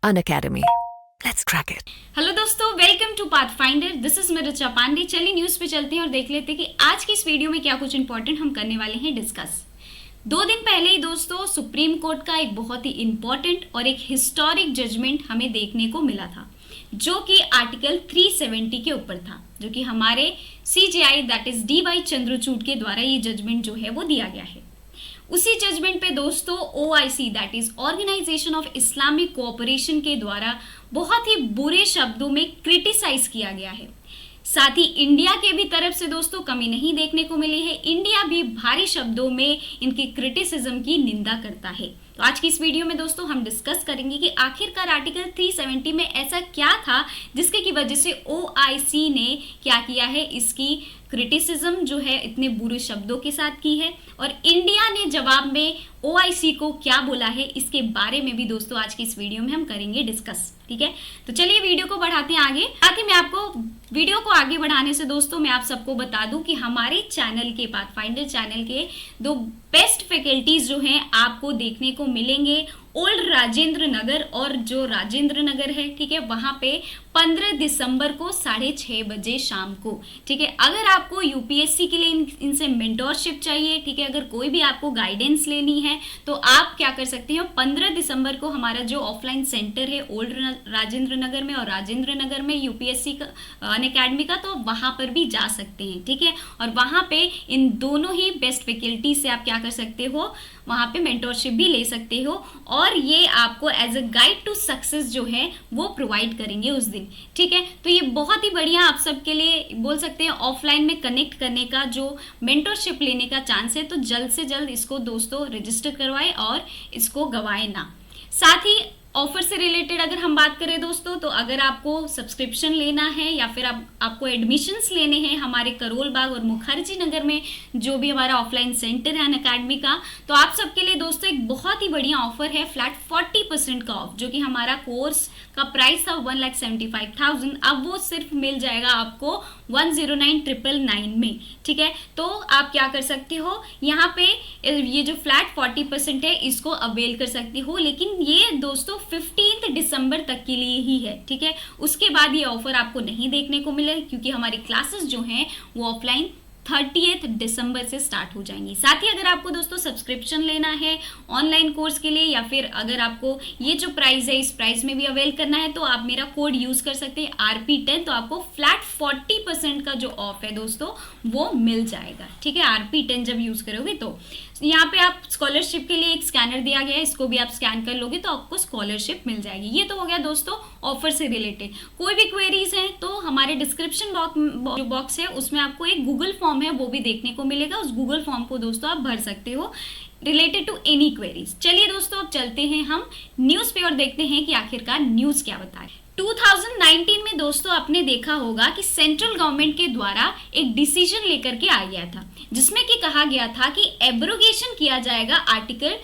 Unacademy. Let's crack it. Hello दोस्तों, welcome to Pathfinder. This is Mircha Pandey. चलिए news पे चलते हैं और देख लेते हैं कि आज की इस वीडियो में क्या कुछ इंपॉर्टेंट हम करने वाले हैं डिस्कस। 2 दिन पहले ही दोस्तों सुप्रीम कोर्ट का एक बहुत ही इंपॉर्टेंट और एक हिस्टोरिक जजमेंट हमें देखने को मिला था, जो कि आर्टिकल 370 के ऊपर था, जो कि हमारे CJI that is DY Chandrachud के द्वारा ये जजमेंट जो है वो दिया गया है। उसी जजमेंट पे दोस्तों OIC that is Organisation of Islamic Cooperation के द्वारा बहुत ही बुरे शब्दों में क्रिटिसाइज किया गया है। साथ ही इंडिया के भी तरफ से दोस्तों कमी नहीं देखने को मिली है। इंडिया भी भारी शब्दों में इनकी क्रिटिसिज्म की निंदा करता है। तो आज की इस वीडियो में दोस्तों हम डिस्कस करेंगे कि आखिरकार आर्टिकल 370 में ऐसा क्या था जिसके की वजह से OIC ने क्या किया है, इसकी क्रिटिसिज्म जो है इतने बुरे शब्दों के साथ की है, और इंडिया ने जवाब में OIC को क्या बोला है, इसके बारे में भी दोस्तों आज की इस वीडियो में हम करेंगे डिस्कस। ठीक है, तो चलिए वीडियो को बढ़ाते हैं आगे। साथ ही मैं आपको वीडियो को आगे बढ़ाने से दोस्तों मैं आप सबको बता दूं कि हमारे चैनल के पाथफाइंडर चैनल के 2 बेस्ट फैकल्टीज जो हैं आपको देखने को मिलेंगे। ओल्ड राजेंद्र नगर और जो राजेंद्र नगर है, ठीक है, वहां पे 15 दिसंबर को 6:30 बजे शाम को। ठीक है, अगर आपको UPSC के लिए इनसे मेंटोरशिप चाहिए, ठीक है, अगर कोई भी आपको गाइडेंस लेनी है तो आप क्या कर सकते हो, 15 दिसंबर को हमारा जो ऑफलाइन सेंटर है ओल्ड राजेंद्र नगर में और राजेंद्र नगर में UPSC का अनअकैडमी का, तो वहां पर भी जा सकते हैं। ठीक है, और वहां पे इन दोनों ही बेस्ट फैकल्टी से आप क्या कर सकते हो, वहां पे मेंटोरशिप भी ले सकते हो, और ये आपको as a guide to success जो है वो प्रोवाइड करेंगे उस दिन। ठीक है, तो ये बहुत ही बढ़िया आप सबके लिए बोल सकते हैं ऑफलाइन में कनेक्ट करने का जो मेंटोरशिप लेने का चांस है, तो जल्द से जल्द इसको दोस्तों रजिस्टर करवाएं और इसको गवाएं ना। साथ ही ऑफर से रिलेटेड अगर हम बात करें दोस्तों, तो अगर आपको सब्सक्रिप्शन लेना है या फिर आपको एडमिशन्स लेने हैं हमारे करोल बाग और मुखर्जी नगर में जो भी हमारा ऑफलाइन सेंटर है अनअकैडमी का, तो आप सबके लिए दोस्तों एक बहुत ही बढ़िया ऑफर है, फ्लैट 40% का ऑफ। जो कि हमारा कोर्स का प्राइस था 1,75,000, अब वो सिर्फ मिल जाएगा आपको 109,999 में। ठीक है, तो आप क्या कर सकते हो, यहाँ पे ये जो फ्लैट 40% है इसको अवेल कर सकते हो, लेकिन ये दोस्तों 15 दिसंबर तक के लिए ही है। ठीक है, उसके बाद ये ऑफर आपको नहीं देखने को मिले, क्योंकि हमारी क्लासेस जो हैं वो ऑफलाइन 30 दिसंबर से स्टार्ट हो जाएंगी। साथ ही अगर आपको दोस्तों सब्सक्रिप्शन लेना है ऑनलाइन कोर्स के लिए, या फिर अगर आपको ये जो प्राइस है इस प्राइस में भी अवेल करना है, तो आप मेरा कोड यूज कर सकते हैं RP10, तो आपको फ्लैट 40% का जो ऑफ है दोस्तों वो मिल जाएगा। ठीक है, RP10 जब यूज करोगे तो यहाँ पे आप स्कॉलरशिप के लिए एक स्कैनर दिया गया है, इसको भी आप स्कैन कर लोगे तो आपको स्कॉलरशिप मिल जाएगी। ये तो हो गया दोस्तों ऑफर से रिलेटेड। कोई भी क्वेरीज हैं तो हमारे डिस्क्रिप्शन बॉक्स है उसमें आपको एक गूगल फॉर्म है वो भी देखने को मिलेगा, उस गूगल फॉर्म को दोस्तों आप भर सकते हो रिलेटेड टू एनी क्वेरीज। चलिए दोस्तों अब चलते हैं हम न्यूज पे और देखते हैं कि आखिरकार न्यूज क्या बता है। 2019 में दोस्तों आपने देखा होगा कि सेंट्रल गवर्नमेंट के द्वारा एक डिसीजन लेकर के आ गया था, जिसमें कि कहा गया था कि एब्रोगेशन किया जाएगा आर्टिकल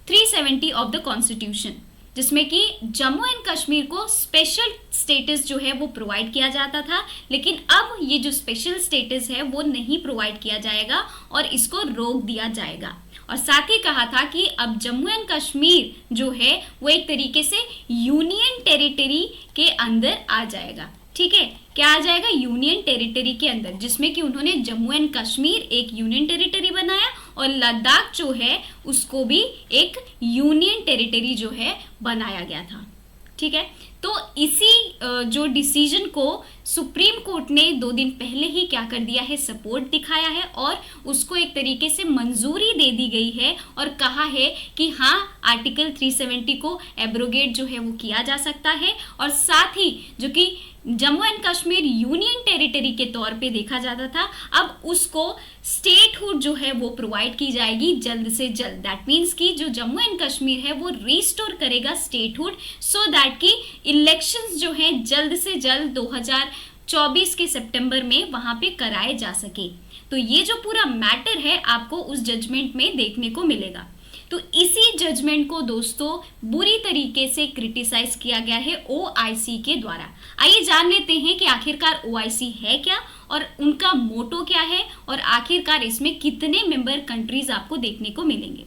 370 ऑफ द कॉन्स्टिट्यूशन, जिसमें कि जम्मू एंड कश्मीर को स्पेशल स्टेटस जो है वो प्रोवाइड किया जाता था, लेकिन अब ये जो स्पेशल स्टेटस है वो नहीं प्रोवाइड किया जाएगा और इसको रोक दिया जाएगा। और साथ ही कहा था कि अब जम्मू एंड कश्मीर जो है वो एक तरीके से यूनियन टेरिटरी के अंदर आ जाएगा। ठीक है, क्या आ जाएगा, यूनियन टेरिटरी के अंदर, जिसमें कि उन्होंने जम्मू एंड कश्मीर एक यूनियन टेरिटरी बनाया और लद्दाख जो है उसको भी एक यूनियन टेरिटरी जो है बनाया गया था। ठीक है, तो इसी जो डिसीजन को सुप्रीम कोर्ट ने 2 दिन पहले ही क्या कर दिया है, सपोर्ट दिखाया है और उसको एक तरीके से मंजूरी दे दी गई है और कहा है कि हाँ आर्टिकल 370 को एब्रोगेट जो है वो किया जा सकता है, और साथ ही जो कि Jammu and Kashmir union territory के तौर पे देखा जाता था, अब उसको स्टेटहुड जो है वो प्रोवाइड की जाएगी जल्द से जल्द। दैट मीन्स कि जो जम्मू एंड कश्मीर है वो रिस्टोर करेगा स्टेटहुड, सो दैट कि इलेक्शंस जो है जल्द से जल्द 2024 के सितंबर में वहां पे कराए जा सके। तो ये जो पूरा मैटर है आपको उस जजमेंट में देखने को मिलेगा। तो इसी जजमेंट को दोस्तों बुरी तरीके से क्रिटिसाइज किया गया है OIC के द्वारा। आइए जान लेते हैं कि आखिरकार OIC है क्या और उनका मोटो क्या है और आखिरकार इसमें कितने मेंबर कंट्रीज आपको देखने को मिलेंगे।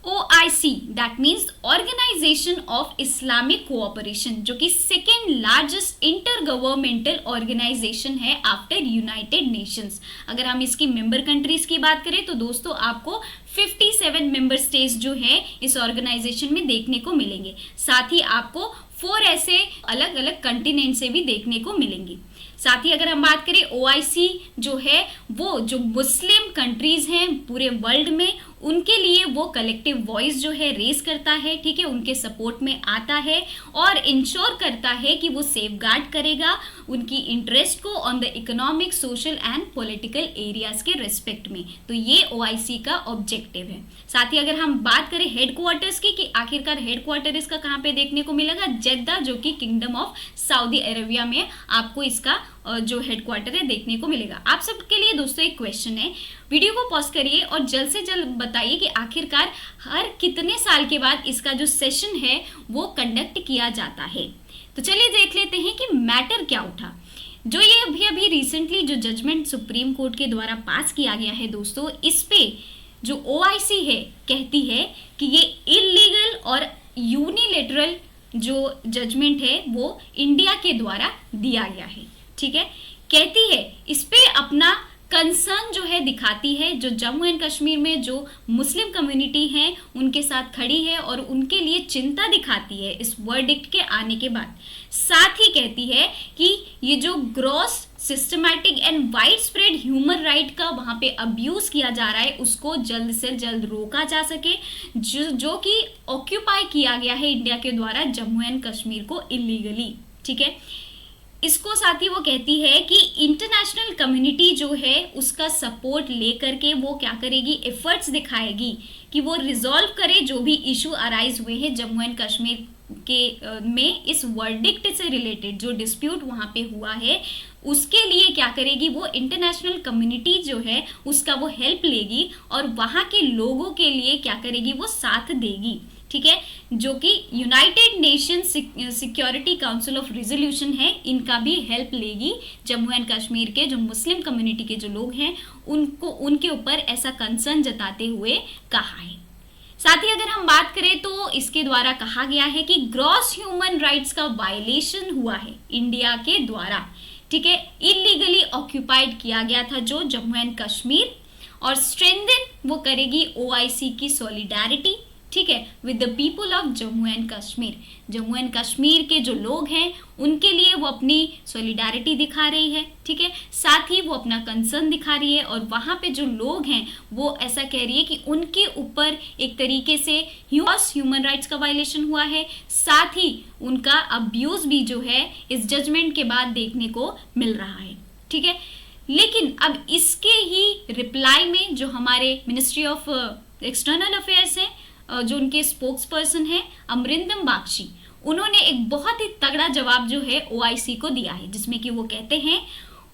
OIC that means Organisation of Islamic Cooperation, जो कि second largest intergovernmental organisation है आफ्टर यूनाइटेड नेशंस। अगर हम इसकी मेंबर कंट्रीज की बात करें तो दोस्तों आपको 57 मेंबर स्टेट्स जो है इस ऑर्गेनाइजेशन में देखने को मिलेंगे। साथ ही आपको 4 ऐसे अलग अलग कंटिनेंट से भी देखने को मिलेंगे। साथ ही अगर हम बात करें OIC जो है वो जो मुस्लिम कंट्रीज हैं पूरे वर्ल्ड में, उनके लिए वो कलेक्टिव वॉइस जो है रेज करता है, ठीक है, उनके सपोर्ट में आता है और इंश्योर करता है कि वो सेफगार्ड करेगा उनकी इंटरेस्ट को on the economic, social and political areas के रेस्पेक्ट में। तो ये OIC का ऑब्जेक्टिव है। साथ ही अगर हम बात करें हेडक्वार्टर्स की कि आखिरकार हेडक्वार्टर इसका कहाँ पे देखने को मिलेगा, जेद्दा, जो कि किंगडम ऑफ सऊदी अरेबिया में आपको इसका जो हेडक्वार्टर है देखने को मिलेगा। आप सबके लिए दोस्तों एक क्वेश्चन है, वीडियो को पॉज करिए और जल्द से जल्द बताइए कि आखिरकार हर कितने साल के बाद इसका जो सेशन है वो कंडक्ट किया जाता है। तो चलिए देख लेते हैं कि मैटर क्या उठा। जो ये अभी रिसेंटली जो जजमेंट सुप्रीम कोर्ट के द्वारा पास किया गया है दोस्तों, इस पे जो OIC है कहती है कि ये इलीगल और यूनिलेटरल जो जजमेंट है वो इंडिया के द्वारा दिया गया है, ठीक है। कहती है इस पे अपना कंसर्न जो है दिखाती है, जो जम्मू एंड कश्मीर में जो मुस्लिम कम्युनिटी है उनके साथ खड़ी है और उनके लिए चिंता दिखाती है इस वर्डिक्ट के आने के बाद। साथ ही कहती है कि ये जो gross systematic and wide spread human right का वहाँ पे अब्यूज किया जा रहा है उसको जल्द से जल्द रोका जा सके, जो कि ऑक्यूपाई किया गया है इंडिया के द्वारा जम्मू एंड कश्मीर को इलीगली, ठीक है। इसको साथ ही वो कहती है कि इंटरनेशनल कम्युनिटी जो है उसका सपोर्ट लेकर के वो क्या करेगी, एफर्ट्स दिखाएगी कि वो रिजॉल्व करे जो भी इशू अराइज हुए हैं जम्मू एंड कश्मीर के में इस वर्डिक्ट से रिलेटेड जो डिस्प्यूट वहाँ पे हुआ है उसके लिए क्या करेगी, वो इंटरनेशनल कम्युनिटी जो है उसका वो हेल्प लेगी और वहाँ के लोगों के लिए क्या करेगी, वो साथ देगी, ठीक है। जो कि United nation security council of resolution है, इनका भी हेल्प लेगी। जम्मू एंड कश्मीर के जो मुस्लिम कम्युनिटी के जो लोग हैं उनको उनके ऊपर ऐसा कंसर्न जताते हुए कहा है। साथ ही अगर हम बात करें तो इसके द्वारा कहा गया है कि ग्रॉस ह्यूमन राइट्स का वायलेशन हुआ है इंडिया के द्वारा, ठीक है, इलीगली ऑक्यूपाइड किया गया था जो जम्मू एंड कश्मीर, और स्ट्रेंथन वो करेगी OIC की सॉलिडारिटी, ठीक है, with the people of Jammu and Kashmir. Jammu and Kashmir के जो लोग हैं उनके लिए वो अपनी सॉलिडारिटी दिखा रही है, ठीक है। साथ ही वो अपना कंसर्न दिखा रही है और वहाँ पे जो लोग हैं वो ऐसा कह रही है कि उनके ऊपर एक तरीके से ह्यूमन राइट्स का वायलेशन हुआ है, साथ ही उनका अब्यूज भी जो है इस जजमेंट के बाद देखने को मिल रहा है, ठीक है। लेकिन अब इसके ही रिप्लाई में जो हमारे मिनिस्ट्री ऑफ एक्सटर्नल अफेयर्स हैं, जो उनके स्पोक्स पर्सन है अमरिंदम बागची, उन्होंने एक बहुत ही तगड़ा जवाब जो है OIC को दिया है, जिसमें कि वो कहते हैं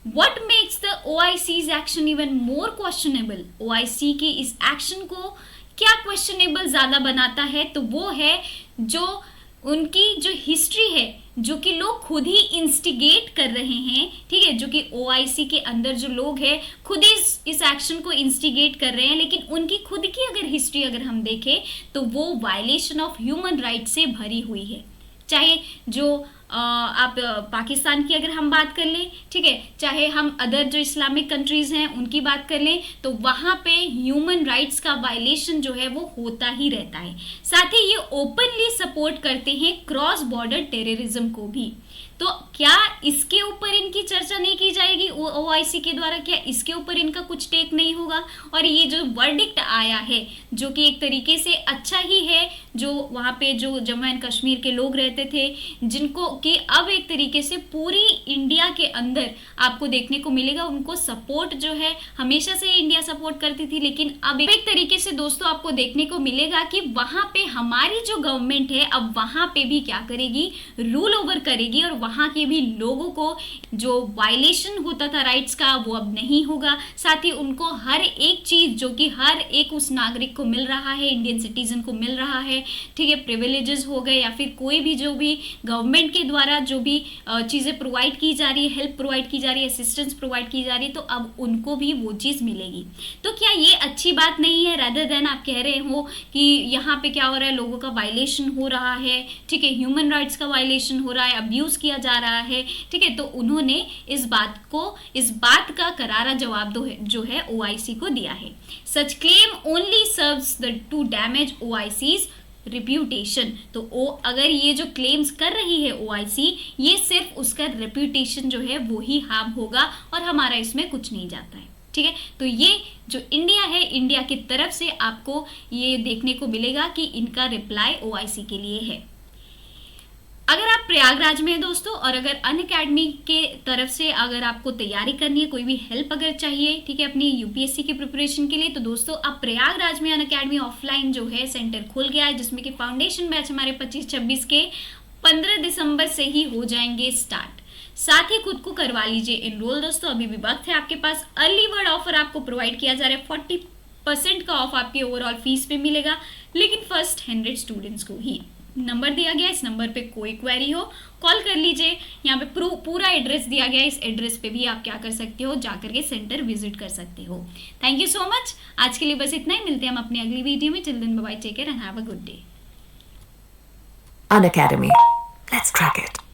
what makes the OIC's action even more questionable. OIC के इस एक्शन को क्या क्वेश्चनेबल ज्यादा बनाता है, तो वो है जो उनकी जो हिस्ट्री है जो कि लोग खुद ही इंस्टिगेट कर रहे हैं, ठीक है, जो कि OIC के अंदर जो लोग हैं खुद ही इस एक्शन को इंस्टिगेट कर रहे हैं, लेकिन उनकी खुद की अगर हिस्ट्री अगर हम देखें तो वो वायलेशन ऑफ ह्यूमन राइट से भरी हुई है। चाहे जो आप पाकिस्तान की अगर हम बात कर लें, ठीक है, चाहे हम अदर जो इस्लामिक कंट्रीज हैं उनकी बात कर लें, तो वहाँ पे ह्यूमन राइट्स का वायलेशन जो है वो होता ही रहता है। साथ ही ये ओपनली सपोर्ट करते हैं क्रॉस बॉर्डर टेररिज्म को भी। तो क्या इसके ऊपर इनकी चर्चा नहीं की जाएगी OIC के द्वारा, क्या इसके ऊपर इनका कुछ टेक नहीं होगा? और ये जो वर्डिक्ट आया है जो कि एक तरीके से अच्छा ही है, जो वहाँ पे जो जम्मू एंड कश्मीर के लोग रहते थे जिनको कि अब एक तरीके से पूरी इंडिया के अंदर आपको देखने को मिलेगा उनको सपोर्ट जो है, हमेशा से इंडिया सपोर्ट करती थी, लेकिन अब एक तरीके से दोस्तों आपको देखने को मिलेगा कि वहाँ पे हमारी जो गवर्नमेंट है अब वहाँ पे भी क्या करेगी, रूल ओवर करेगी और वहाँ के भी लोगों को जो वायलेशन होता था राइट्स का वो अब नहीं होगा। साथ ही उनको हर एक चीज जो कि हर एक उस नागरिक को मिल रहा है, इंडियन सिटीजन को मिल रहा है, ठीक है, प्रिविलेजेस हो गए, या फिर कोई भी जो भी गवर्नमेंट के द्वारा जो भी चीज़ें प्रोवाइड की जा रही है, हेल्प प्रोवाइड की जा रही है, असिस्टेंस प्रोवाइड की जा रही है, तो अब उनको भी वो चीज़ मिलेगी। तो क्या ये अच्छी बात नहीं है? रादर देन आप कह रहे हो कि यहाँ पे क्या हो रहा है, लोगों का वायलेशन हो रहा है, ठीक है, ह्यूमन राइट्स का वायलेशन हो रहा है, अब्यूज़ किया जा रहा है, ठीक है, तो उन्होंने इस बात का करारा जवाब जो है OIC को दिया है। Such claim only serves to damage OIC's reputation. तो अगर ये जो क्लेम्स कर रही है OIC, ये सिर्फ उसका रेप्यूटेशन जो है वो ही हार्म होगा और हमारा इसमें कुछ नहीं जाता है, ठीक है। तो ये जो इंडिया है, इंडिया की तरफ से आपको ये देखने को मिलेगा कि इनका रिप्लाई OIC के लिए है। अगर आप प्रयागराज में हैं दोस्तों, और अगर अनअकैडमी के तरफ से अगर आपको तैयारी करनी है, कोई भी हेल्प अगर चाहिए, ठीक है, अपनी UPSC की प्रिपरेशन के लिए, तो दोस्तों आप प्रयागराज में अनअकैडमी ऑफलाइन जो है सेंटर खुल गया है, जिसमें कि फाउंडेशन बैच हमारे 25-26 के 15 दिसंबर से ही हो जाएंगे स्टार्ट। साथ ही खुद को करवा लीजिए इनरोल दोस्तों, अभी भी वक्त है आपके पास। अर्ली बर्ड ऑफर आपको प्रोवाइड किया जा रहा है, 40% का ऑफ आपकी ओवरऑल फीस पे मिलेगा, लेकिन फर्स्ट 100 स्टूडेंट्स को ही। नंबर दिया गया, इस नंबर पे कोई क्वेरी हो कॉल कर लीजिए। यहाँ पे पूरा एड्रेस दिया गया है, इस एड्रेस पे भी आप क्या कर सकते हो, जाकर के सेंटर विजिट कर सकते हो। Thank you so much. आज के लिए बस इतना ही, मिलते हैं हम अपनी अगली वीडियो में। Till then bye bye, take care and have a good day. Unacademy. Let's crack it.